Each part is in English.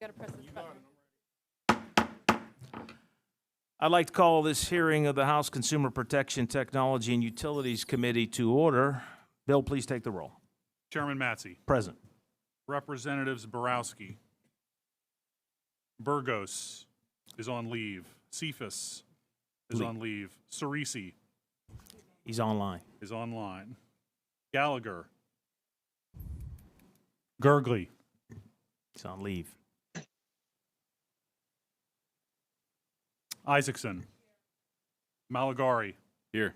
Gotta press this button. I'd like to call this hearing of the House Consumer Protection, Technology, and Utilities Committee to order. Bill, please take the roll. Chairman Matzey. Present. Representatives Borowski. Burgos is on leave. Cephas is Leave. on leave. Cerisi He's online. is online. Gallagher. Gurgley. He's on leave. Isaacson. Malagari. Here.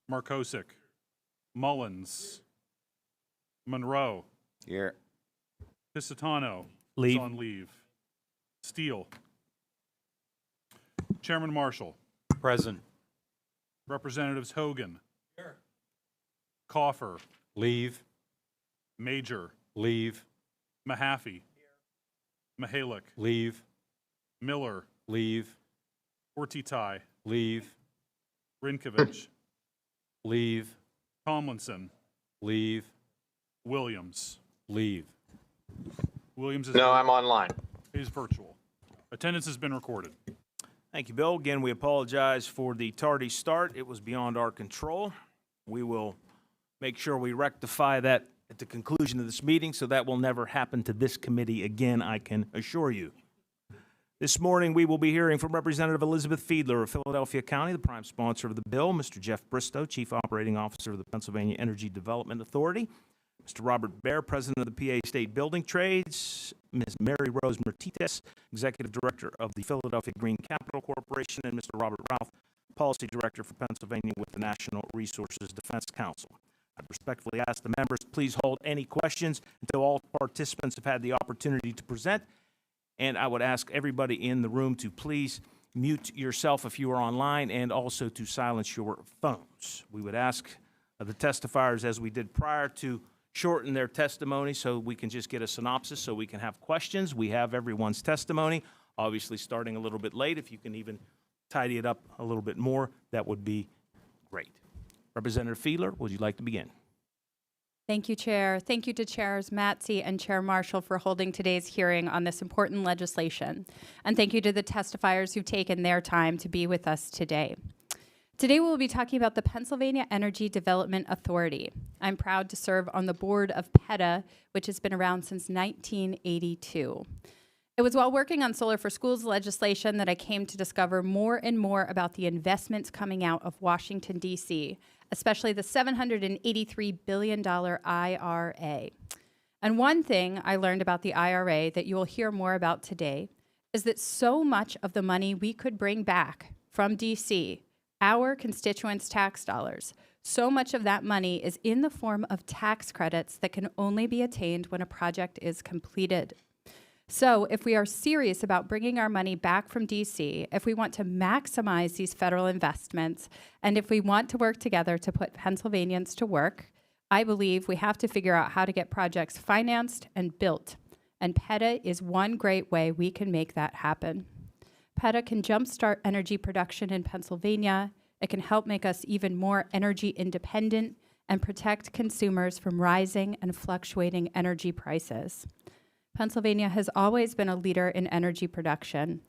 Markosik. Mullins. Monroe. Here. Pisitano Leave. is on leave. Steele. Chairman Marshall. Present. Representatives Hogan. Here. Coffer. Leave. Major. Leave. Mahaffey. Mihalik. Leave. Miller. Leave. Ortitai. Leave. Rinkovich. Leave. Tomlinson. Leave. Williams. Leave. Williams is, No, I'm online. is virtual. Attendance has been recorded. Thank you, Bill. Again, we apologize for the tardy start. It was beyond our control. We will make sure we rectify that at the conclusion of this meeting, so that will never happen to this committee again, I can assure you. This morning, we will be hearing from Representative Elizabeth Fiedler of Philadelphia County, the prime sponsor of the bill, Mr. Jeff Bristow, Chief Operating Officer of the Pennsylvania Energy Development Authority, Mr. Robert Baer, President of the PA State Building Trades, Ms. Mary Rose Mertites, Executive Director of the Philadelphia Green Capital Corporation, and Mr. Robert Ralph, Policy Director for Pennsylvania with the National Resources Defense Council. I respectfully ask the members, please hold any questions until all participants have had the opportunity to present. And I would ask everybody in the room to please mute yourself if you are online, and also to silence your phones. We would ask the testifiers, as we did prior, to shorten their testimony so we can just get a synopsis so we can have questions. We have everyone's testimony, obviously starting a little bit late. If you can even tidy it up a little bit more, that would be great. Representative Fiedler, would you like to begin? Thank you, Chair. Thank you to Chairs Matzey and Chair Marshall for holding today's hearing on this important legislation. And thank you to the testifiers who've taken their time to be with us today. Today we'll be talking about the Pennsylvania Energy Development Authority. I'm proud to serve on the board of PETA, which has been around since 1982. It was while working on Solar for Schools legislation that I came to discover more and more about the investments coming out of Washington, D.C., especially the $783 billion IRA. And one thing I learned about the IRA that you will hear more about today is that so much of the money we could bring back from D.C., our constituents' tax dollars, so much of that money is in the form of tax credits that can only be attained when a project is completed. So if we are serious about bringing our money back from DC, if we want to maximize these federal investments, and if we want to work together to put Pennsylvanians to work, I believe we have to figure out how to get projects financed and built. And PETA is one great way we can make that happen. PETA can jumpstart energy production in Pennsylvania. It can help make us even more energy independent and protect consumers from rising and fluctuating energy prices. Pennsylvania has always been a leader in energy production.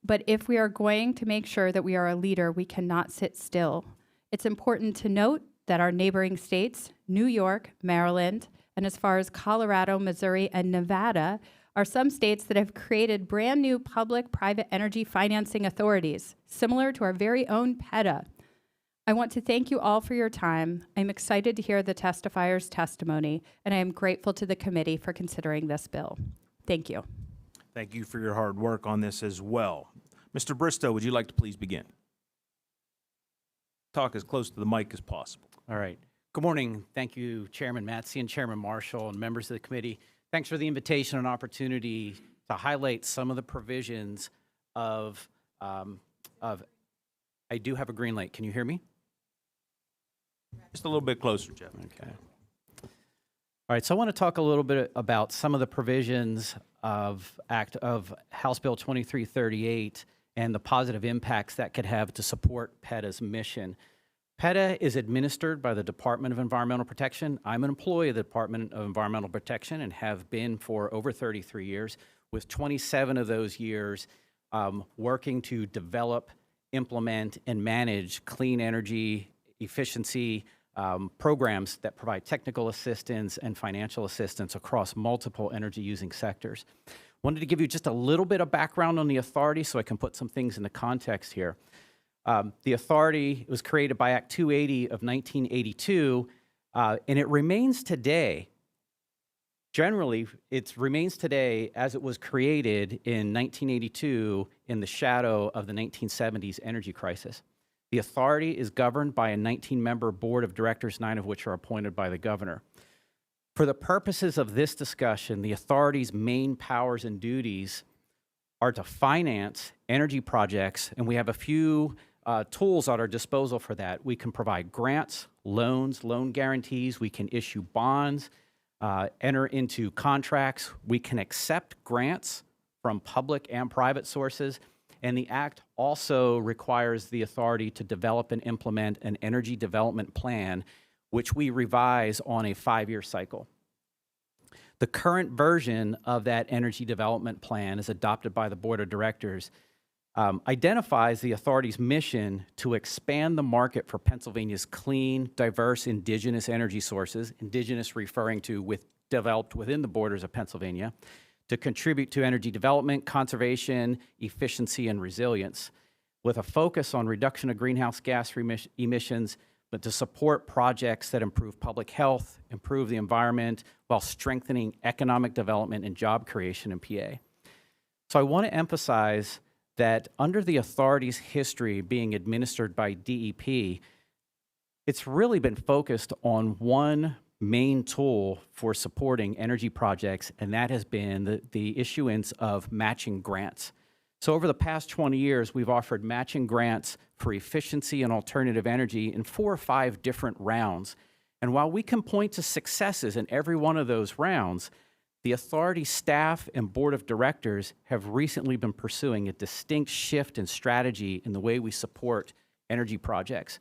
But if we are going to make sure that we are a leader, we cannot sit still. It's important to note that our neighboring states, New York, Maryland, and as far as Colorado, Missouri, and Nevada, are some states that have created brand new public-private energy financing authorities, similar to our very own PETA. I want to thank you all for your time. I'm excited to hear the testifiers' testimony, and I am grateful to the committee for considering this bill. Thank you. Thank you for your hard work on this as well. Mr. Bristow, would you like to please begin? Talk as close to the mic as possible. All right. Good morning. Thank you, Chairman Matzey and Chairman Marshall and members of the committee. Thanks for the invitation and opportunity to highlight some of the provisions of I do have a green light. Can you hear me? Just a little bit closer, Jeff. Okay. All right, so I want to talk a little bit about some of the provisions of House Bill 2338 and the positive impacts that could have to support PETA's mission. PETA is administered by the Department of Environmental Protection. I'm an employee of the Department of Environmental Protection and have been for over 33 years. with 27 of those years working to develop, implement, and manage clean energy efficiency programs that provide technical assistance and financial assistance across multiple energy-using sectors. Wanted to give you just a little bit of background on the authority so I can put some things into context here. The authority was created by Act 280 of 1982, and it remains today. Generally, it remains today as it was created in 1982 in the shadow of the 1970s energy crisis. The authority is governed by a 19-member board of directors, 9 of which are appointed by the governor. For the purposes of this discussion, the authority's main powers and duties are to finance energy projects, and we have a few tools at our disposal for that. We can provide grants, loans, loan guarantees. We can issue bonds, enter into contracts. We can accept grants from public and private sources. And the Act also requires the authority to develop and implement an energy development plan, which we revise on a 5-year cycle. The current version of that energy development plan, as adopted by the Board of Directors, identifies the authority's mission to expand the market for Pennsylvania's clean, diverse, indigenous energy sources, indigenous referring to developed within the borders of Pennsylvania, to contribute to energy development, conservation, efficiency, and resilience, with a focus on reduction of greenhouse gas emissions, but to support projects that improve public health, improve the environment, while strengthening economic development and job creation in PA. So I want to emphasize that under the authority's history being administered by DEP, it's really been focused on one main tool for supporting energy projects, and that has been the issuance of matching grants. So over the past 20 years, we've offered matching grants for efficiency and alternative energy in 4 or 5 different rounds. And while we can point to successes in every one of those rounds, the authority staff and board of directors have recently been pursuing a distinct shift in strategy in the way we support energy projects.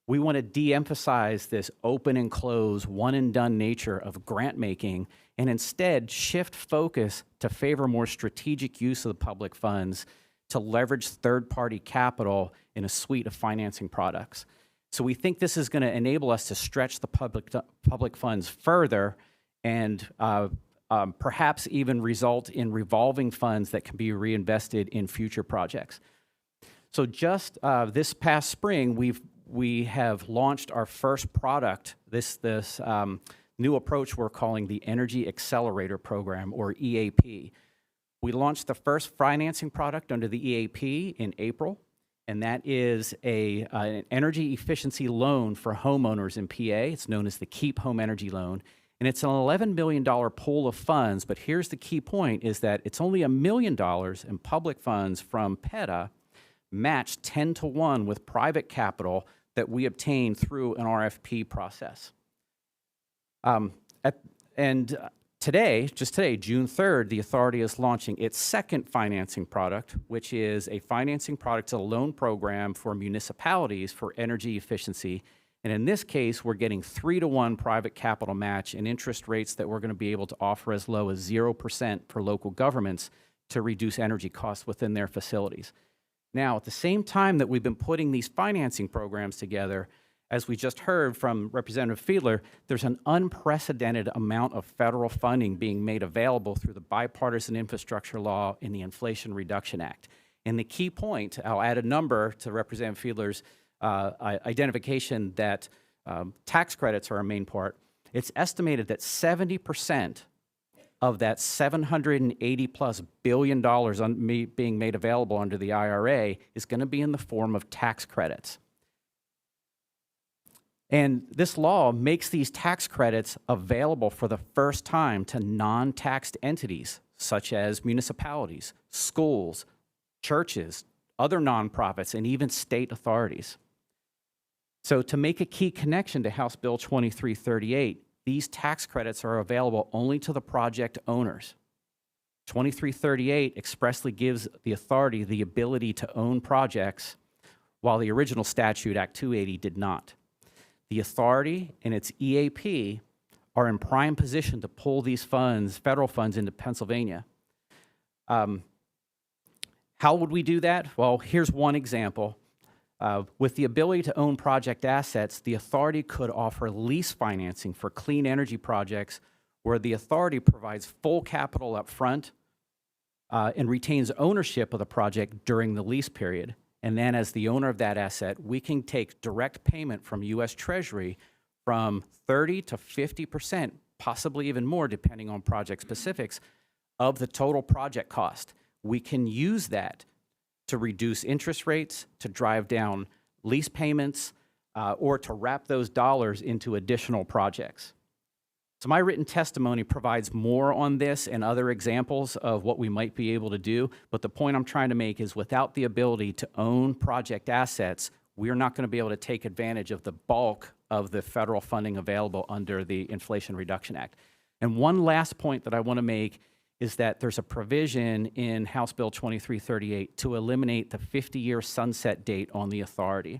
We want to de-emphasize this open and close, one and done nature of grant making and instead shift focus to favor more strategic use of the public funds to leverage third-party capital in a suite of financing products. So we think this is going to enable us to stretch the public funds further and perhaps even result in revolving funds that can be reinvested in future projects. So just this past spring, we have launched our first product, this new approach we're calling the Energy Accelerator Program, or EAP. We launched the first financing product under the EAP in April, and that is an energy efficiency loan for homeowners in PA. It's known as the Keep Home Energy Loan, and it's an $11 million pool of funds, but here's the key point, is that it's only $1 million in public funds from PETA, matched 10-to-1 with private capital that we obtained through an RFP process. Today, June 3rd, the authority is launching its second financing product, which is a financing product, a loan program for municipalities for energy efficiency. And in this case, we're getting 3-to-1 private capital match and interest rates that we're going to be able to offer as low as 0% for local governments to reduce energy costs within their facilities. Now, at the same time that we've been putting these financing programs together, as we just heard from Representative Fiedler, there's an unprecedented amount of federal funding being made available through the Bipartisan Infrastructure Law and the Inflation Reduction Act. And the key point, I'll add a number to Representative Fiedler's identification that tax credits are a main part. It's estimated that 70% of that $780+ billion being made available under the IRA is going to be in the form of tax credits. And this law makes these tax credits available for the first time to non-taxed entities, such as municipalities, schools, churches, other nonprofits, and even state authorities. So to make a key connection to House Bill 2338, these tax credits are available only to the project owners. 2338 expressly gives the authority the ability to own projects, while the original statute, Act 280, did not. The authority and its EAP are in prime position to pull these funds, federal funds, into Pennsylvania. How would we do that? Well, here's one example. With the ability to own project assets, the authority could offer lease financing for clean energy projects where the authority provides full capital up front and retains ownership of the project during the lease period. And then as the owner of that asset, we can take direct payment from U.S. Treasury from 30 to 50%, possibly even more depending on project specifics, of the total project cost. We can use that to reduce interest rates, to drive down lease payments, or to wrap those dollars into additional projects. So my written testimony provides more on this and other examples of what we might be able to do, but the point I'm trying to make is without the ability to own project assets, we're not going to be able to take advantage of the bulk of the federal funding available under the Inflation Reduction Act. And one last point that I want to make is that there's a provision in House Bill 2338 to eliminate the 50-year sunset date on the authority.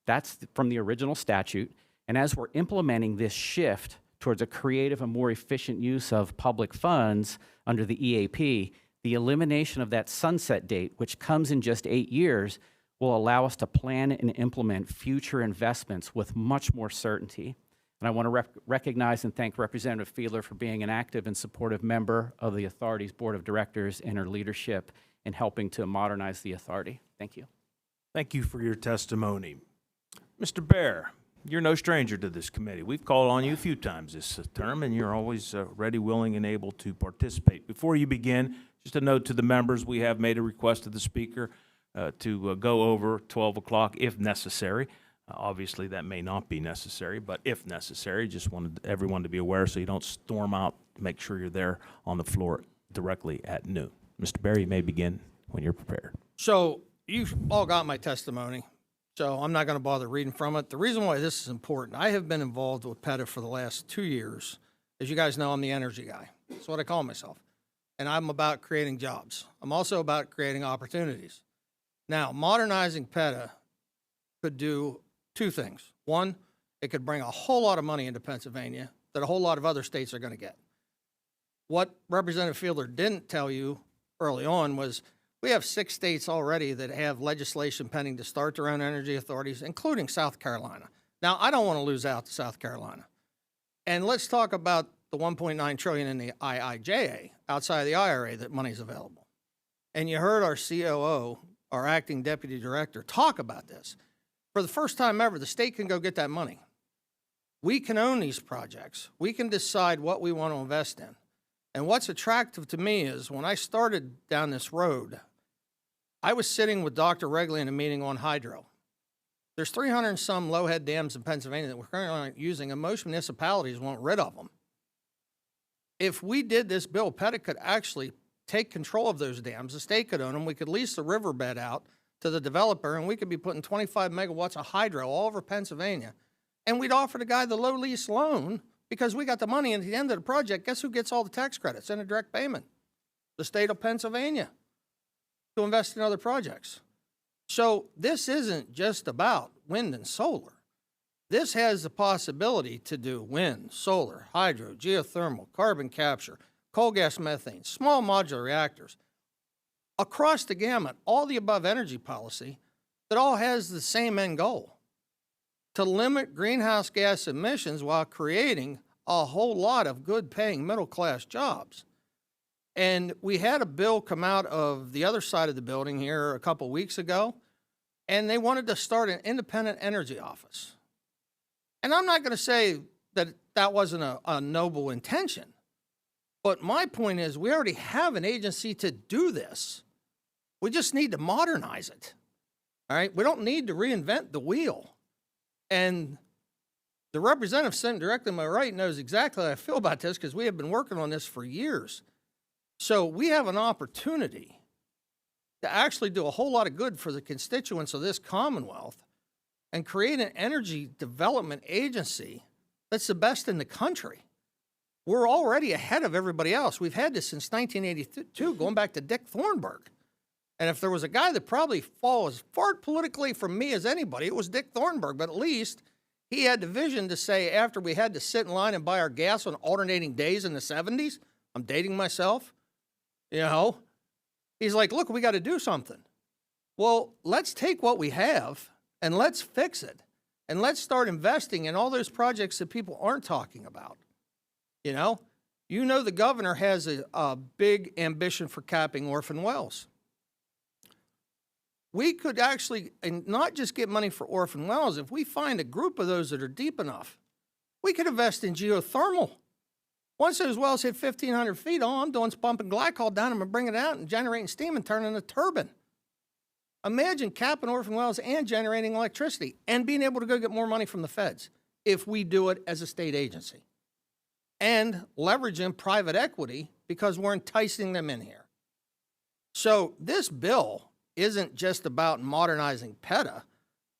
That's from the original statute. And as we're implementing this shift towards a creative and more efficient use of public funds under the EAP, the elimination of that sunset date, which comes in just 8 years, will allow us to plan and implement future investments with much more certainty. And I want to recognize and thank Representative Fiedler for being an active and supportive member of the authority's board of directors and her leadership in helping to modernize the authority. Thank you. Thank you for your testimony. Mr. Bear, you're no stranger to this committee. We've called on you a few times this term, and you're always ready, willing, and able to participate. Before you begin, just a note to the members, we have made a request to the speaker to go over 12 o'clock if necessary. Obviously, that may not be necessary, but if necessary, just wanted everyone to be aware so you don't storm out. Make sure you're there on the floor directly at noon. Mr. Barry, you may begin when you're prepared. So you've all got my testimony, so I'm not going to bother reading from it. The reason why this is important, I have been involved with PETA for the last 2 years. As you guys know, I'm the energy guy. That's what I call myself. And I'm about creating jobs. I'm also about creating opportunities. Now, modernizing PETA could do two things. One, it could bring a whole lot of money into Pennsylvania that a whole lot of other states are going to get. What Representative Fiedler didn't tell you early on was we have 6 states already that have legislation pending to start their own energy authorities, including South Carolina. Now, I don't want to lose out to South Carolina. And let's talk about the $1.9 trillion in the IIJA, outside of the IRA, that money's available. And you heard our COO, our acting deputy director, talk about this. For the first time ever, the state can go get that money. We can own these projects. We can decide what we want to invest in. And what's attractive to me is when I started down this road, I was sitting with Dr. Regley in a meeting on hydro. There's 300 and some low-head dams in Pennsylvania that we're currently not using, and most municipalities want rid of them. If we did this bill, PETA could actually take control of those dams. The state could own them. We could lease the riverbed out to the developer, and we could be putting 25 megawatts of hydro all over Pennsylvania. And we'd offer the guy the low lease loan because we got the money, and at the end of the project, guess who gets all the tax credits and a direct payment? The state of Pennsylvania to invest in other projects. So this isn't just about wind and solar. This has the possibility to do wind, solar, hydro, geothermal, carbon capture, coal gas methane, small modular reactors. Across the gamut, all the above energy policy that all has the same end goal, to limit greenhouse gas emissions while creating a whole lot of good paying middle class jobs. And we had a bill come out of the other side of the building here a couple weeks ago, and they wanted to start an independent energy office. And I'm not going to say that that wasn't a noble intention, but my point is we already have an agency to do this. We just need to modernize it. All right? We don't need to reinvent the wheel. And the representative sitting directly to my right knows exactly how I feel about this because we have been working on this for years. So we have an opportunity to actually do a whole lot of good for the constituents of this Commonwealth and create an energy development agency that's the best in the country. We're already ahead of everybody else. We've had this since 1982, going back to Dick Thornburg. And if there was a guy that probably falls as far politically from me as anybody, it was Dick Thornburg. But at least he had the vision to say after we had to sit in line and buy our gas on alternating days in the 70s, I'm dating myself, you know, He's like, look, we got to do something. Well, let's take what we have and let's fix it. And let's start investing in all those projects that people aren't talking about. You know the governor has a big ambition for capping orphan wells. We could actually, and not just get money for orphan wells, if we find a group of those that are deep enough, we could invest in geothermal. Once those wells hit 1,500 feet, all I'm doing is pumping glycol down them and bringing it out and generating steam and turning a turbine. Imagine capping orphan wells and generating electricity and being able to go get more money from the feds if we do it as a state agency. And leveraging private equity because we're enticing them in here. So this bill isn't just about modernizing PETA.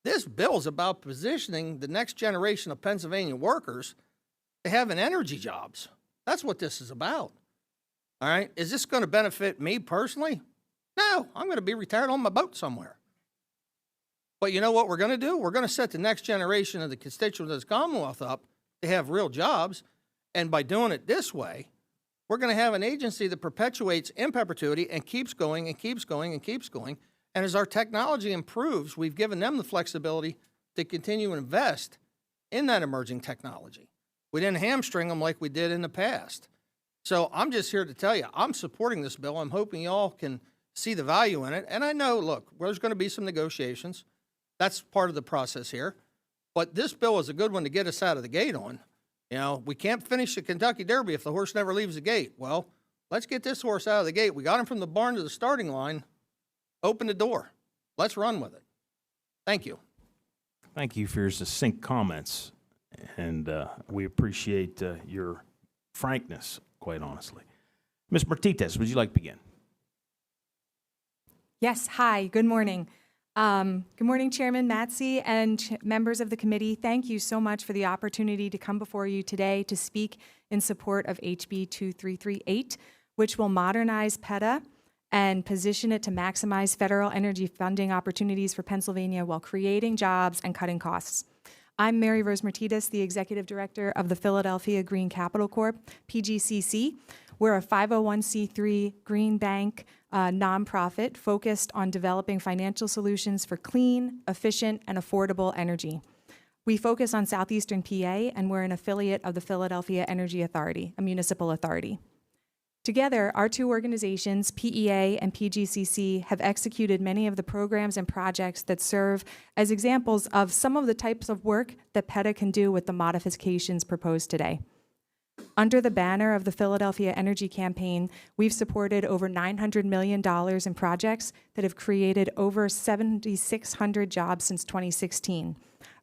This bill is about positioning the next generation of Pennsylvania workers to having energy jobs. That's what this is about. All right? Is this going to benefit me personally? No, I'm going to be retired on my boat somewhere. But you know what we're going to do? We're going to set the next generation of the constituents of this Commonwealth up to have real jobs. And by doing it this way, we're going to have an agency that perpetuates in perpetuity and keeps going and keeps going and keeps going. And as our technology improves, we've given them the flexibility to continue to invest in that emerging technology. We didn't hamstring them like we did in the past. So I'm just here to tell you, I'm supporting this bill. I'm hoping y'all can see the value in it. And I know, look, there's going to be some negotiations. That's part of the process here. But this bill is a good one to get us out of the gate on. You know, we can't finish the Kentucky Derby if the horse never leaves the gate. Well, let's get this horse out of the gate. We got him from the barn to the starting line. Open the door. Let's run with it. Thank you. Thank you for your succinct comments, and we appreciate your frankness, quite honestly. Ms. Martinez, would you like to begin? Yes, hi, good morning. Good morning, Chairman Matsy and members of the committee. Thank you so much for the opportunity to come before you today to speak in support of HB 2338, which will modernize PETA and position it to maximize federal energy funding opportunities for Pennsylvania while creating jobs and cutting costs. I'm Mary Rose Martinez, the Executive Director of the Philadelphia Green Capital Corp, PGCC. We're a 501c3 green bank nonprofit focused on developing financial solutions for clean, efficient, and affordable energy. We focus on southeastern PA, and we're an affiliate of the Philadelphia Energy Authority, a municipal authority. Together, our two organizations, PEA and PGCC, have executed many of the programs and projects that serve as examples of some of the types of work that PETA can do with the modifications proposed today. Under the banner of the Philadelphia Energy Campaign, we've supported over $900 million in projects that have created over 7,600 jobs since 2016.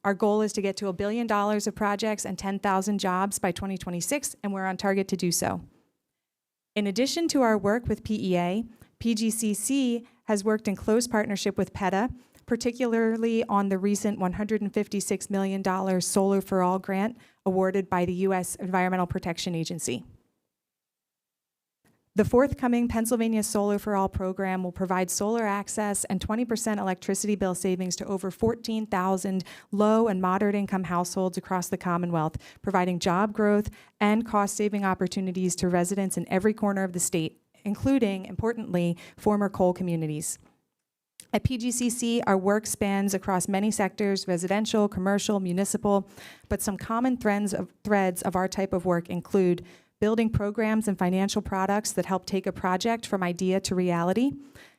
Our goal is to get to $1 billion of projects and 10,000 jobs by 2026, and we're on target to do so. In addition to our work with PEA, PGCC has worked in close partnership with PETA, particularly on the recent $156 million Solar for All grant awarded by the U.S. Environmental Protection Agency. The forthcoming Pennsylvania Solar for All program will provide solar access and 20% electricity bill savings to over 14,000 low and moderate income households across the Commonwealth, providing job growth and cost-saving opportunities to residents in every corner of the state, including, importantly, former coal communities. At PGCC, our work spans across many sectors, residential, commercial, municipal, but some common threads of our type of work include building programs and financial products that help take a project from idea to reality,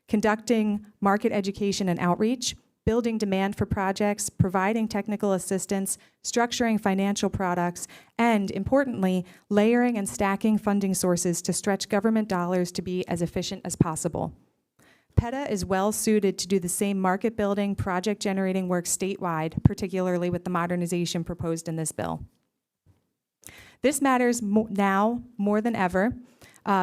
conducting market education and outreach, building demand for projects, providing technical assistance, structuring financial products, and, importantly, layering and stacking funding sources to stretch government dollars to be as efficient as possible. PETA is well suited to do the same market building, project generating work statewide, particularly with the modernization proposed in this bill. This matters now more than ever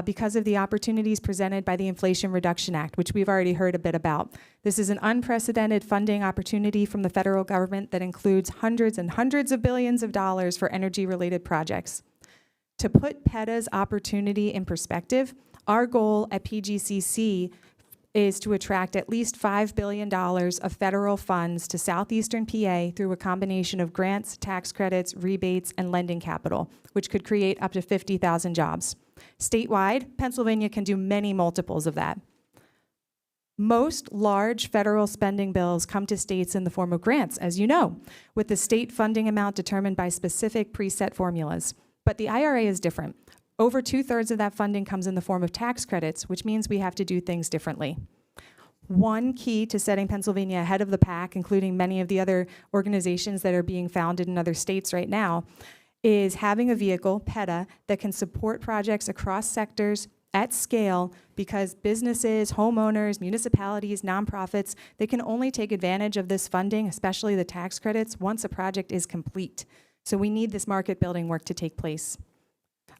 because of the opportunities presented by the Inflation Reduction Act, which we've already heard a bit about. This is an unprecedented funding opportunity from the federal government that includes hundreds and hundreds of billions of dollars for energy-related projects. To put PETA's opportunity in perspective, our goal at PGCC is to attract at least $5 billion of federal funds to southeastern PA through a combination of grants, tax credits, rebates, and lending capital, which could create up to 50,000 jobs. Statewide, Pennsylvania can do many multiples of that. Most large federal spending bills come to states in the form of grants, as you know, with the state funding amount determined by specific preset formulas. But the IRA is different. Over 2/3 of that funding comes in the form of tax credits, which means we have to do things differently. One key to setting Pennsylvania ahead of the pack, including many of the other organizations that are being founded in other states right now, is having a vehicle, PETA, that can support projects across sectors at scale, because businesses, homeowners, municipalities, nonprofits, they can only take advantage of this funding, especially the tax credits, once a project is complete. So we need this market building work to take place.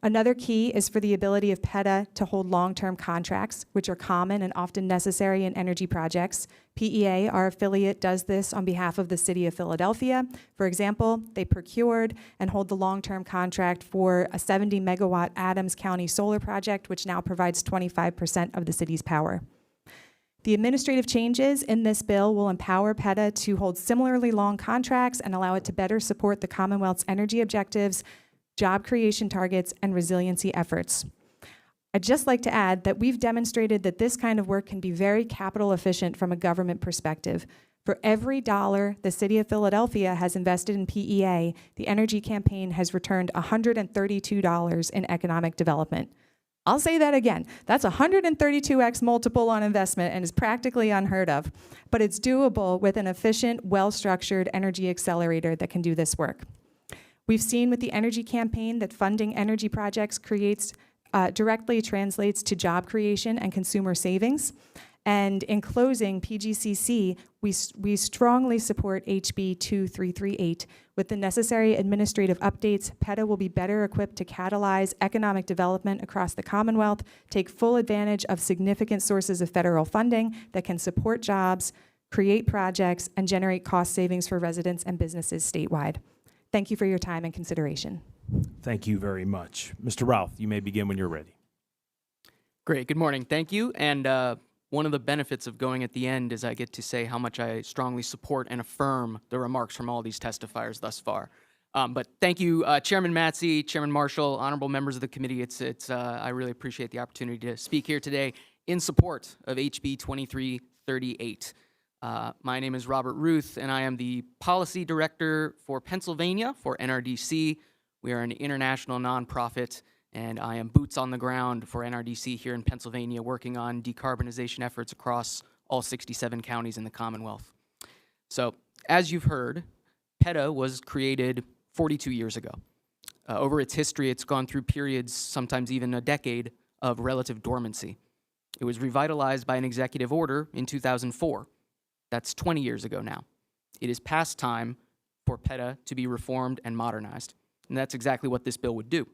Another key is for the ability of PETA to hold long-term contracts, which are common and often necessary in energy projects. PEA, our affiliate, does this on behalf of the city of Philadelphia. For example, they procured and hold the long-term contract for a 70-megawatt Adams County solar project, which now provides 25% of the city's power. The administrative changes in this bill will empower PETA to hold similarly long contracts and allow it to better support the Commonwealth's energy objectives, job creation targets, and resiliency efforts. I'd just like to add that we've demonstrated that this kind of work can be very capital efficient from a government perspective. For every dollar the city of Philadelphia has invested in PEA, the Energy Campaign has returned $132 in economic development. I'll say that again. That's 132x multiple on investment and is practically unheard of, but it's doable with an efficient, well-structured energy accelerator that can do this work. We've seen with the Energy Campaign that funding energy projects directly translates to job creation and consumer savings. And in closing, PGCC, we strongly support HB 2338. With the necessary administrative updates, PETA will be better equipped to catalyze economic development across the Commonwealth, take full advantage of significant sources of federal funding that can support jobs, create projects, and generate cost savings for residents and businesses statewide. Thank you for your time and consideration. Thank you very much. Mr. Routh, you may begin when you're ready. Great. Good morning. Thank you. And one of the benefits of going at the end is I get to say how much I strongly support and affirm the remarks from all these testifiers thus far. But thank you, Chairman Matzey, Chairman Marshall, honorable members of the committee. I really appreciate the opportunity to speak here today in support of HB 2338. My name is Robert Ruth, and I am the Policy Director for Pennsylvania for NRDC. We are an international nonprofit, and I am boots on the ground for NRDC here in Pennsylvania, working on decarbonization efforts across all 67 counties in the Commonwealth. So, as you've heard, PETA was created 42 years ago. Over its history, it's gone through periods, sometimes even a decade, of relative dormancy. It was revitalized by an executive order in 2004. That's 20 years ago now. It is past time for PETA to be reformed and modernized, and that's exactly what this bill would do.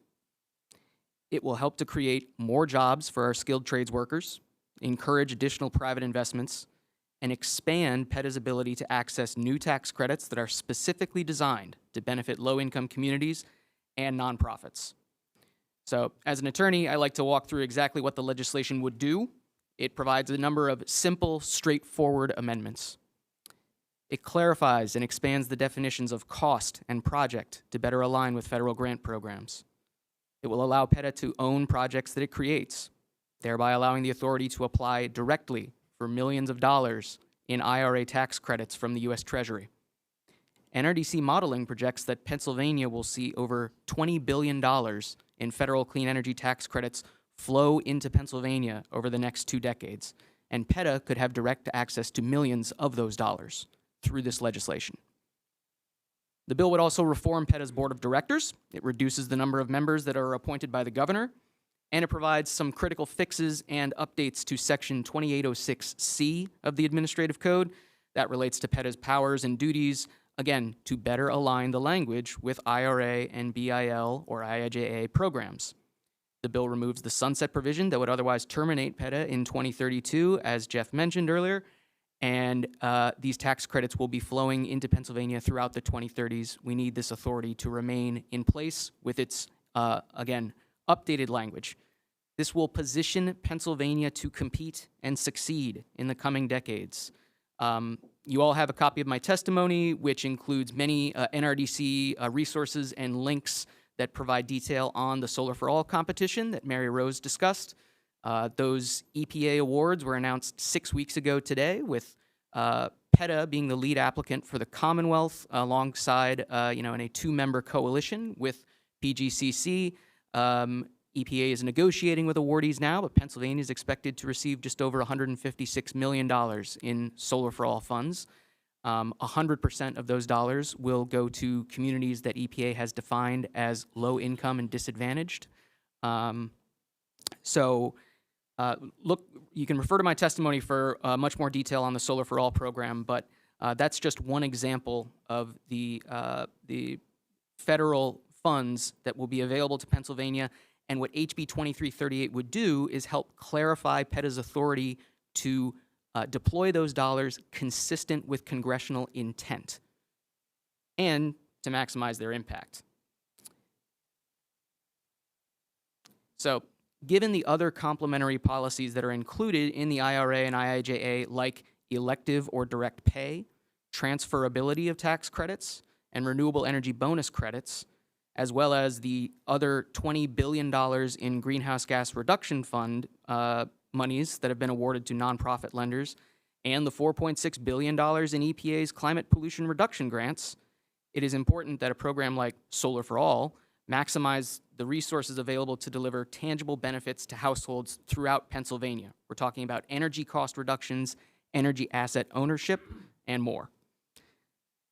It will help to create more jobs for our skilled trades workers, encourage additional private investments, and expand PETA's ability to access new tax credits that are specifically designed to benefit low-income communities and nonprofits. So, as an attorney, I like to walk through exactly what the legislation would do. It provides a number of simple, straightforward amendments. It clarifies and expands the definitions of cost and project to better align with federal grant programs. It will allow PETA to own projects that it creates, thereby allowing the authority to apply directly for millions of dollars in IRA tax credits from the U.S. Treasury. NRDC modeling projects that Pennsylvania will see over $20 billion in federal clean energy tax credits flow into Pennsylvania over the next 2 decades, and PETA could have direct access to millions of those dollars through this legislation. The bill would also reform PETA's board of directors. It reduces the number of members that are appointed by the governor, and it provides some critical fixes and updates to Section 2806C of the Administrative Code that relates to PETA's powers and duties, again, to better align the language with IRA and BIL or IIJA programs. The bill removes the sunset provision that would otherwise terminate PETA in 2032, as Jeff mentioned earlier, and these tax credits will be flowing into Pennsylvania throughout the 2030s. We need this authority to remain in place with its, again, updated language. This will position Pennsylvania to compete and succeed in the coming decades. You all have a copy of my testimony, which includes many NRDC resources and links that provide detail on the Solar for All competition that Mary Rose discussed. Those EPA awards were announced 6 weeks ago today, with PETA being the lead applicant for the Commonwealth, alongside, in a 2-member coalition with PGCC. EPA is negotiating with awardees now, but Pennsylvania is expected to receive just over $156 million in Solar for All funds. 100% of those dollars will go to communities that EPA has defined as low income and disadvantaged. Look, you can refer to my testimony for much more detail on the Solar for All program, but that's just one example of the federal funds that will be available to Pennsylvania. And what HB 2338 would do is help clarify PETA's authority to deploy those dollars consistent with congressional intent and to maximize their impact. So, given the other complementary policies that are included in the IRA and IIJA, like elective or direct pay, transferability of tax credits, and renewable energy bonus credits, as well as the other $20 billion in greenhouse gas reduction fund monies that have been awarded to nonprofit lenders, and the $4.6 billion in EPA's climate pollution reduction grants, it is important that a program like Solar for All maximize the resources available to deliver tangible benefits to households throughout Pennsylvania. We're talking about energy cost reductions, energy asset ownership, and more.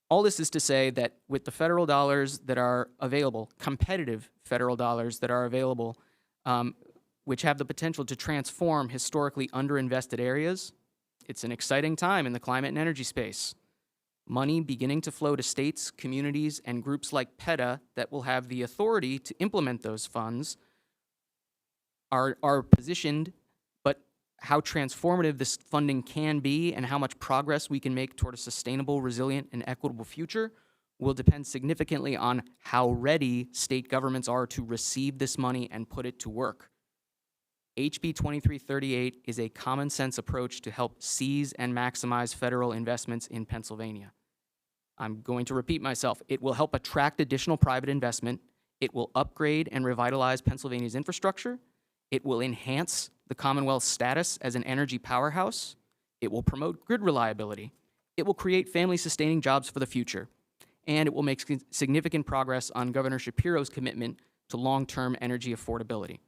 All this is to say that with the federal dollars that are available, competitive federal dollars that are available, which have the potential to transform historically underinvested areas, it's an exciting time in the climate and energy space. Money beginning to flow to states, communities, and groups like PETA that will have the authority to implement those funds are positioned, but how transformative this funding can be and how much progress we can make toward a sustainable, resilient, and equitable future will depend significantly on how ready state governments are to receive this money and put it to work. HB 2338 is a common sense approach to help seize and maximize federal investments in Pennsylvania. I'm going to repeat myself. It will help attract additional private investment. It will upgrade and revitalize Pennsylvania's infrastructure. It will enhance the Commonwealth's status as an energy powerhouse. It will promote grid reliability. It will create family-sustaining jobs for the future. And it will make significant progress on Governor Shapiro's commitment to long-term energy affordability.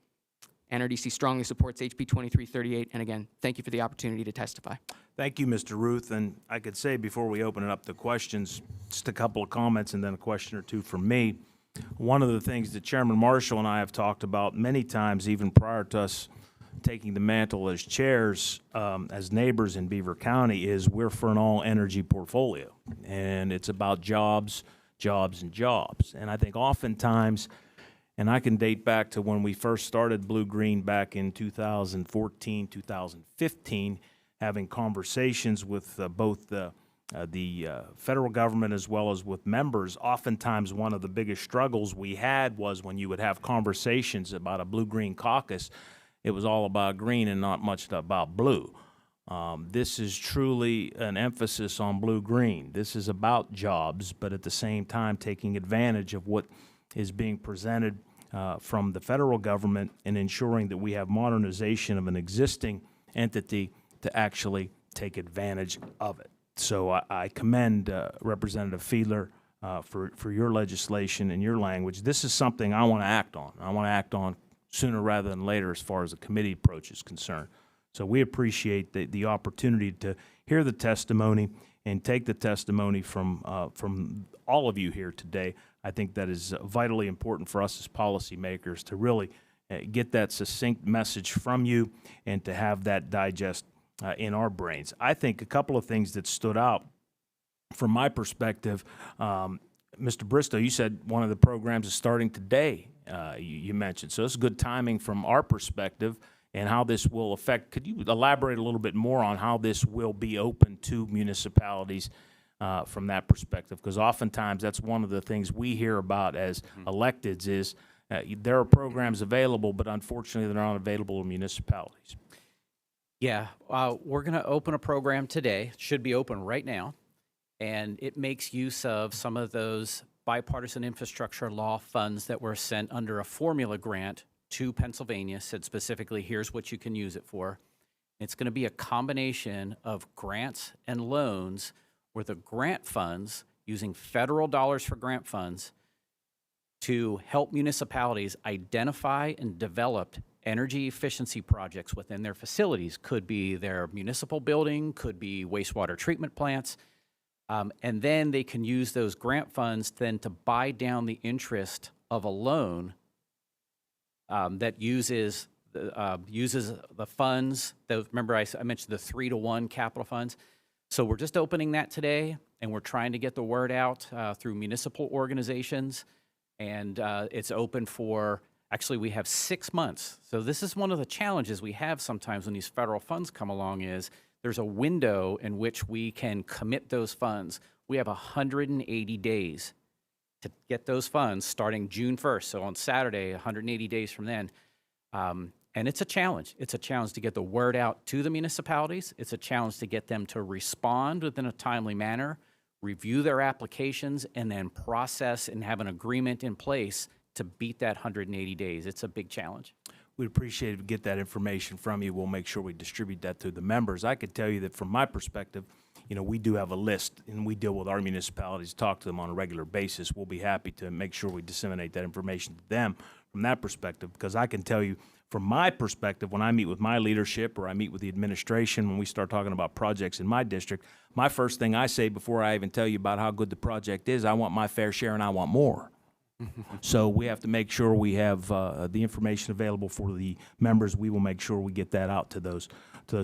NRDC strongly supports HB 2338, and again, thank you for the opportunity to testify. Thank you, Mr. Ruth. And I could say before we open it up to questions, just a couple of comments and then a question or two from me. One of the things that Chairman Marshall and I have talked about many times, even prior to us taking the mantle as chairs, as neighbors in Beaver County, is we're for an all-energy portfolio. And it's about jobs, jobs, and jobs. And I think oftentimes, and I can date back to when we first started Blue Green back in 2014, 2015, having conversations with both the federal government as well as with members. Oftentimes, one of the biggest struggles we had was when you would have conversations about a blue-green caucus, it was all about green and not much about blue. This is truly an emphasis on blue-green. This is about jobs, but at the same time taking advantage of what is being presented from the federal government and ensuring that we have modernization of an existing entity to actually take advantage of it. So I commend Representative Fiedler for your legislation and your language. This is something I want to act on. I want to act on sooner rather than later as far as the committee approach is concerned. So we appreciate the opportunity to hear the testimony and take the testimony from all of you here today. I think that is vitally important for us as policymakers to really get that succinct message from you and to have that digest in our brains. I think a couple of things that stood out from my perspective, Mr. Bristow, you said one of the programs is starting today, you mentioned. So it's good timing from our perspective and how this will affect. Could you elaborate a little bit more on how this will be open to municipalities from that perspective? Because oftentimes that's one of the things we hear about as electeds is there are programs available, but unfortunately they're not available in municipalities. Yeah, we're going to open a program today. It should be open right now. And it makes use of some of those bipartisan infrastructure law funds that were sent under a formula grant to Pennsylvania, said specifically, here's what you can use it for. It's going to be a combination of grants and loans where the grant funds, using federal dollars for grant funds, to help municipalities identify and develop energy efficiency projects within their facilities. Could be their municipal building, could be wastewater treatment plants. And then they can use those grant funds then to buy down the interest of a loan that uses the funds. Remember I mentioned the 3-to-1 capital funds. So we're just opening that today, and we're trying to get the word out through municipal organizations. And it's open for, actually we have 6 months. So this is one of the challenges we have sometimes when these federal funds come along is there's a window in which we can commit those funds. We have 180 days to get those funds starting June 1st. So on Saturday, 180 days from then. And it's a challenge. It's a challenge to get the word out to the municipalities. It's a challenge to get them to respond within a timely manner, review their applications, and then process and have an agreement in place to beat that 180 days. It's a big challenge. We'd appreciate it to get that information from you. We'll make sure we distribute that to the members. I could tell you that from my perspective, you know, we do have a list, and we deal with our municipalities, talk to them on a regular basis. We'll be happy to make sure we disseminate that information to them from that perspective, because I can tell you from my perspective, when I meet with my leadership or I meet with the administration, when we start talking about projects in my district, my first thing I say before I even tell you about how good the project is, I want my fair share and I want more. So we have to make sure we have the information available for the members. We will make sure we get that out to those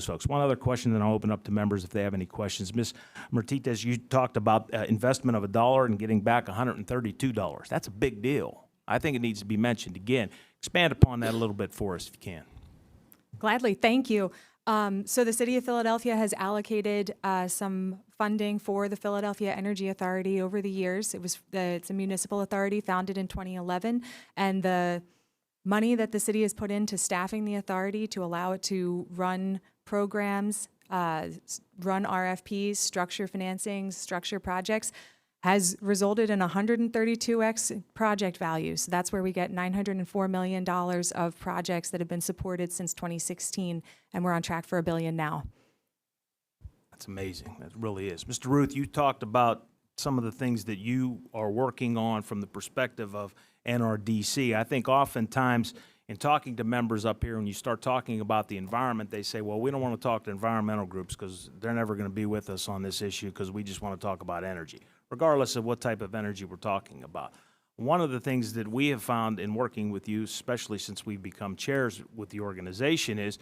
folks. One other question, then I'll open up to members if they have any questions. Ms. Martinez, you talked about investment of $1 and getting back $132. That's a big deal. I think it needs to be mentioned again. Expand upon that a little bit for us if you can. Gladly, thank you. So the City of Philadelphia has allocated some funding for the Philadelphia Energy Authority over the years. It's a municipal authority founded in 2011, and the money that the city has put into staffing the authority to allow it to run programs, run RFPs, structure financings, structure projects, has resulted in 132x project value. So that's where we get $904 million of projects that have been supported since 2016, and we're on track for $1 billion now. That's amazing. That really is. Mr. Ruth, you talked about some of the things that you are working on from the perspective of NRDC. I think oftentimes in talking to members up here, when you start talking about the environment, they say, well, we don't want to talk to environmental groups because they're never going to be with us on this issue because we just want to talk about energy, regardless of what type of energy we're talking about. One of the things that we have found in working with you, especially since we've become chairs with the organization, is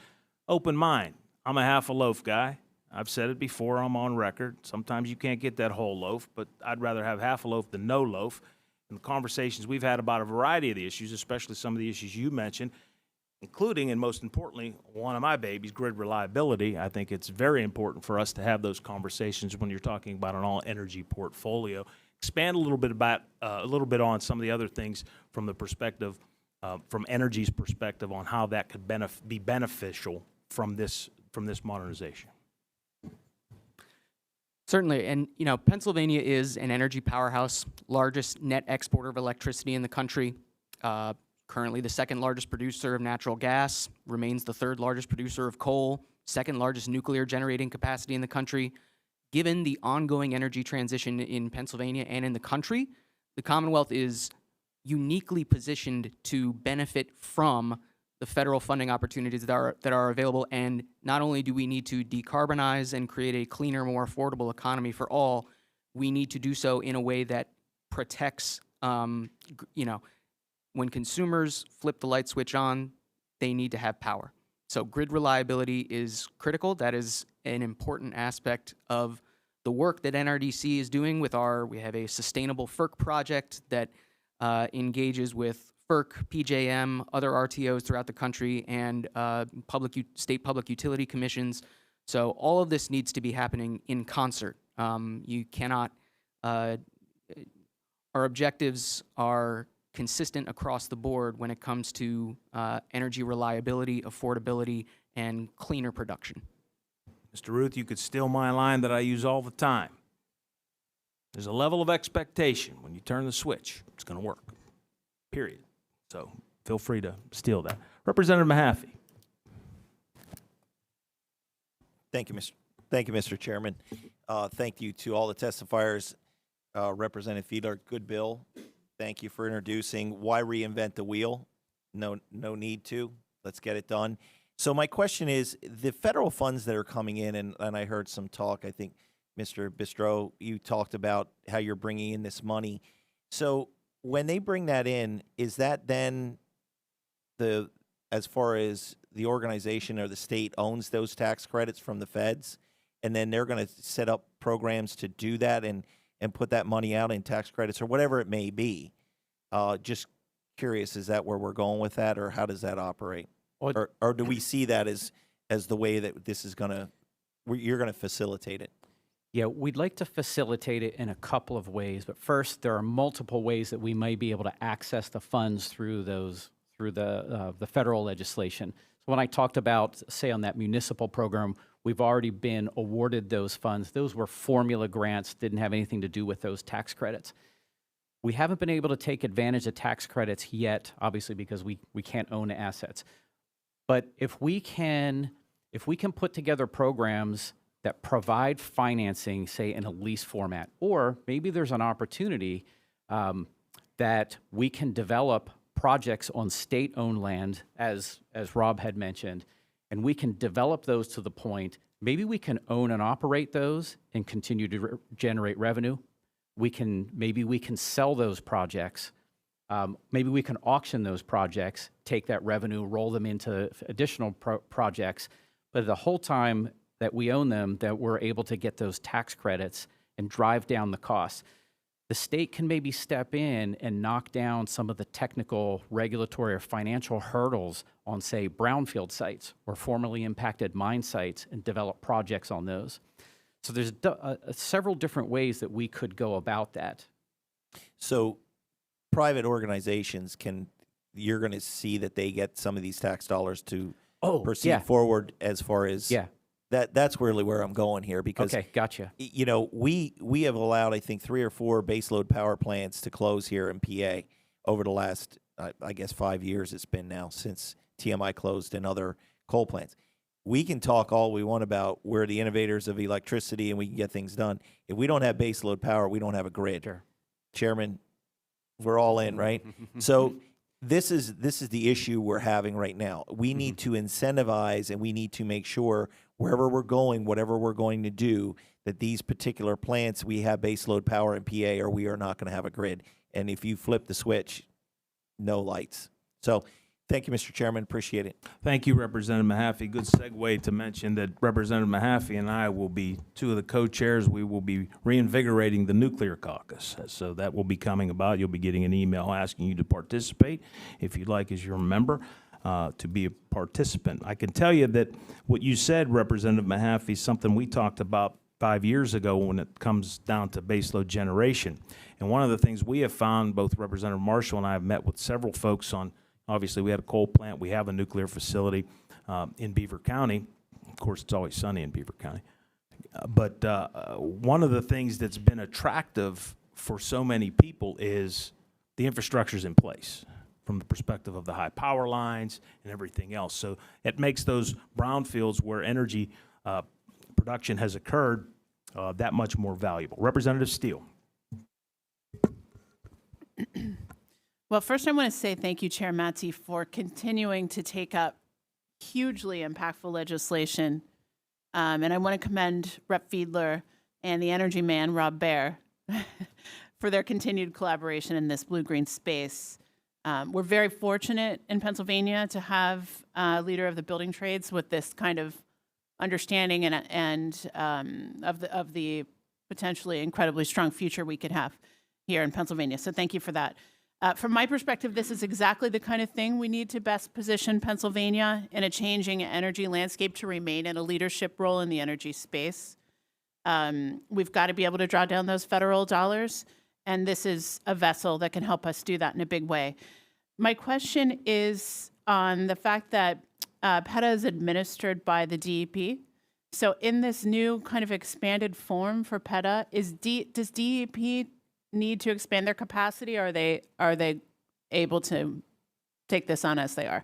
open mind. I'm a half a loaf guy. I've said it before, I'm on record. Sometimes you can't get that whole loaf, but I'd rather have half a loaf than no loaf. And the conversations we've had about a variety of the issues, especially some of the issues you mentioned, including, and most importantly, one of my babies, grid reliability. I think it's very important for us to have those conversations when you're talking about an all-energy portfolio. Expand a little bit on some of the other things from the perspective, from energy's perspective, on how that could be beneficial from this modernization. Certainly, and you know, Pennsylvania is an energy powerhouse, largest net exporter of electricity in the country. Currently the second largest producer of natural gas, remains the third largest producer of coal, second largest nuclear generating capacity in the country. Given the ongoing energy transition in Pennsylvania and in the country, the Commonwealth is uniquely positioned to benefit from the federal funding opportunities that are available. And not only do we need to decarbonize and create a cleaner, more affordable economy for all, we need to do so in a way that protects, you know, when consumers flip the light switch on, they need to have power. So grid reliability is critical. That is an important aspect of the work that NRDC is doing with we have a sustainable FERC project that engages with FERC, PJM, other RTOs throughout the country, and state public utility commissions. So all of this needs to be happening in concert. You cannot, our objectives are consistent across the board when it comes to energy reliability, affordability, and cleaner production. Mr. Ruth, you could steal my line that I use all the time. There's a level of expectation when you turn the switch, it's going to work, period. So feel free to steal that. Representative Mahaffey. Thank you, Mr. Chairman. Thank you to all the testifiers. Representative Fiedler, good bill. Thank you for introducing. Why reinvent the wheel? No need to. Let's get it done. So my question is, the federal funds that are coming in, and I heard some talk, I think, Mr. Bistro, you talked about how you're bringing in this money. So when they bring that in, is that then as far as the organization or the state owns those tax credits from the feds, and then they're going to set up programs to do that and put that money out in tax credits or whatever it may be? Just curious, is that where we're going with that, or how does that operate? Well, Or do we see that as the way that this is you're going to facilitate it? Yeah, we'd like to facilitate it in a couple of ways, but first, there are multiple ways that we may be able to access the funds through the federal legislation. So when I talked about, say, on that municipal program, we've already been awarded those funds. Those were formula grants, didn't have anything to do with those tax credits. We haven't been able to take advantage of tax credits yet, obviously, because we can't own assets. But if we can put together programs that provide financing, say, in a lease format, or maybe there's an opportunity that we can develop projects on state-owned land, as Rob had mentioned, and we can develop those to the point, maybe we can own and operate those and continue to generate revenue. Maybe we can sell those projects. Maybe we can auction those projects, take that revenue, roll them into additional projects. But the whole time that we own them, that we're able to get those tax credits and drive down the costs. The state can maybe step in and knock down some of the technical, regulatory, or financial hurdles on, say, brownfield sites or formerly impacted mine sites and develop projects on those. So there's several different ways that we could go about that. So private organizations you're going to see that they get some of these tax dollars to proceed forward as far as that's really where I'm going here, because okay, gotcha. You know, we have allowed, I think, 3 or 4 baseload power plants to close here in PA over the last, I guess, 5 years it's been now since TMI closed and other coal plants. We can talk all we want about we're the innovators of electricity and we can get things done. If we don't have baseload power, we don't have a grid. Sure. Chairman, we're all in, right? So this is the issue we're having right now. We need to incentivize, and we need to make sure wherever we're going, whatever we're going to do, that these particular plants, we have baseload power in PA, or we are not going to have a grid. And if you flip the switch, no lights. So thank you, Mr. Chairman. Appreciate it. Thank you, Representative Mahaffey. Good segue to mention that Representative Mahaffey and I will be 2 of the co-chairs. We will be reinvigorating the nuclear caucus. So that will be coming about. You'll be getting an email asking you to participate, if you'd like, as your member, to be a participant. I can tell you that what you said, Representative Mahaffey, is something we talked about 5 years ago when it comes down to baseload generation. And one of the things we have found, both Representative Marshall and I have met with several folks on, obviously, we had a coal plant. We have a nuclear facility in Beaver County. Of course, it's always sunny in Beaver County. But one of the things that's been attractive for so many people is the infrastructure's in place from the perspective of the high power lines and everything else. So it makes those brownfields where energy production has occurred that much more valuable. Representative Steele. Well, first I want to say thank you, Chair Matzey, for continuing to take up hugely impactful legislation. And I want to commend Rep. Fiedler and the energy man, Rob Baer, for their continued collaboration in this blue-green space. We're very fortunate in Pennsylvania to have a leader of the building trades with this kind of understanding and of the potentially incredibly strong future we could have here in Pennsylvania. So thank you for that. From my perspective, this is exactly the kind of thing we need to best position Pennsylvania in a changing energy landscape to remain in a leadership role in the energy space. We've got to be able to draw down those federal dollars, and this is a vessel that can help us do that in a big way. My question is on the fact that PETA is administered by the DEP. So in this new kind of expanded form for PETA, does DEP need to expand their capacity? Or are they able to take this on as they are?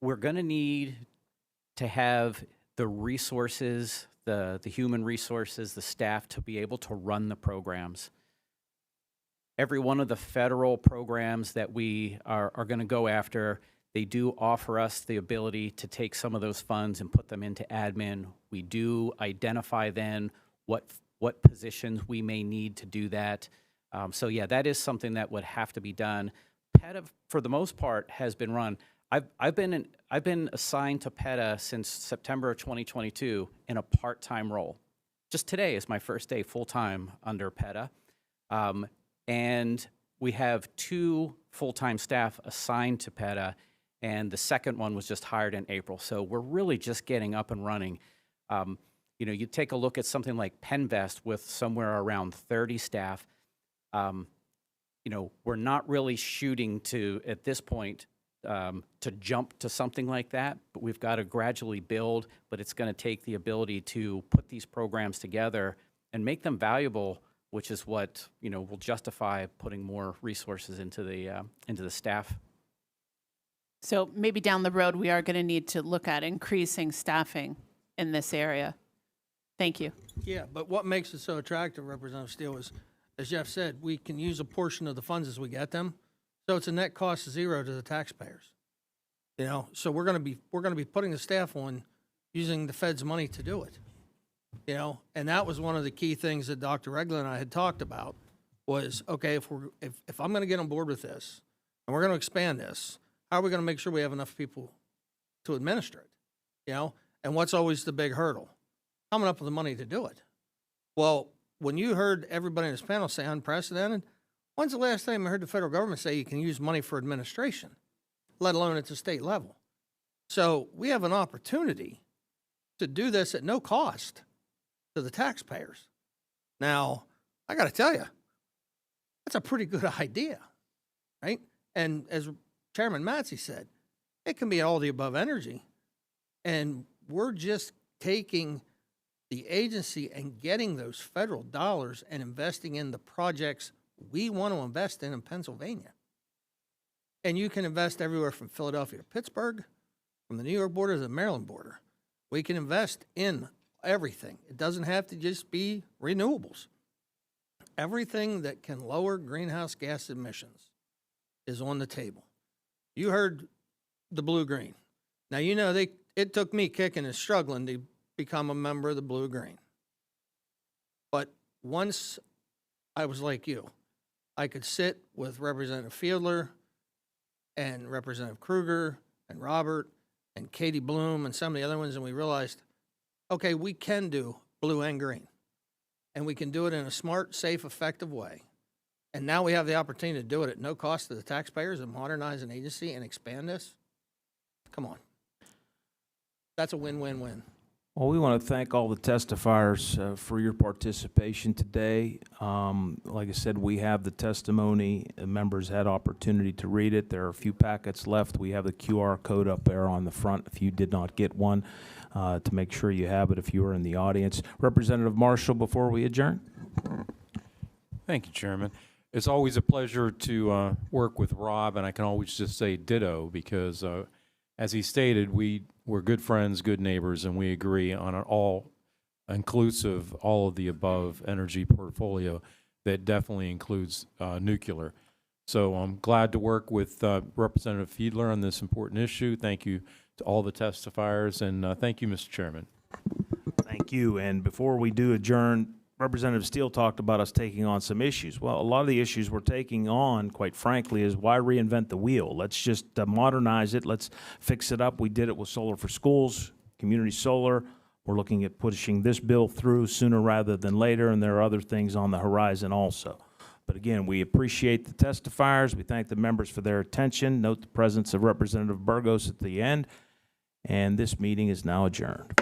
We're going to need to have the resources, the human resources, the staff to be able to run the programs. Every one of the federal programs that we are going to go after, they do offer us the ability to take some of those funds and put them into admin. We do identify then what positions we may need to do that. So yeah, that is something that would have to be done. PETA, for the most part, has been run. I've been assigned to PETA since September of 2022 in a part-time role. Just today is my first day full-time under PETA. And we have 2 full-time staff assigned to PETA, and the second one was just hired in April. So we're really just getting up and running. You know, you take a look at something like Penvest with somewhere around 30 staff. You know, we're not really shooting to, at this point, to jump to something like that, but we've got to gradually build, but it's going to take the ability to put these programs together and make them valuable, which is what, you know, will justify putting more resources into the staff. So maybe down the road, we are going to need to look at increasing staffing in this area. Thank you. Yeah, but what makes it so attractive, Representative Steele, is, as Jeff said, we can use a portion of the funds as we get them. So it's a net cost of zero to the taxpayers. You know, so we're going to be putting the staff on using the Fed's money to do it. You know, and that was one of the key things that Dr. Regla and I had talked about was, okay, if I'm going to get on board with this and we're going to expand this, how are we going to make sure we have enough people to administer it? You know, and what's always the big hurdle? Coming up with the money to do it. Well, when you heard everybody in this panel say unprecedented, when's the last time I heard the federal government say you can use money for administration, let alone at the state level? So we have an opportunity to do this at no cost to the taxpayers. Now, I got to tell you, that's a pretty good idea, right? And as Chairman Matzey said, it can be all the above energy. And we're just taking the agency and getting those federal dollars and investing in the projects we want to invest in Pennsylvania. And you can invest everywhere from Philadelphia to Pittsburgh, from the New York border to the Maryland border. We can invest in everything. It doesn't have to just be renewables. Everything that can lower greenhouse gas emissions is on the table. You heard the blue-green. Now, you know, it took me kicking and struggling to become a member of the blue-green. But once I was like you, I could sit with Representative Fiedler and Representative Kruger and Robert and Katie Bloom and some of the other ones, and we realized, okay, we can do blue and green. And we can do it in a smart, safe, effective way. And now we have the opportunity to do it at no cost to the taxpayers and modernize an agency and expand this. Come on. That's a win-win-win. Well, we want to thank all the testifiers for your participation today. Like I said, we have the testimony. The members had opportunity to read it. There are a few packets left. We have the QR code up there on the front if you did not get one, to make sure you have it if you were in the audience. Representative Marshall, before we adjourn. Thank you, Chairman. It's always a pleasure to work with Rob, and I can always just say ditto because, as he stated, we're good friends, good neighbors, and we agree on an all-inclusive, all of the above energy portfolio that definitely includes nuclear. So I'm glad to work with Representative Fiedler on this important issue. Thank you to all the testifiers, and thank you, Mr. Chairman. Thank you. And before we do adjourn, Representative Steele talked about us taking on some issues. Well, a lot of the issues we're taking on, quite frankly, is why reinvent the wheel? Let's just modernize it. Let's fix it up. We did it with Solar for Schools, community solar. We're looking at pushing this bill through sooner rather than later, and there are other things on the horizon also. But again, we appreciate the testifiers. We thank the members for their attention. Note the presence of Representative Burgos at the end. And this meeting is now adjourned.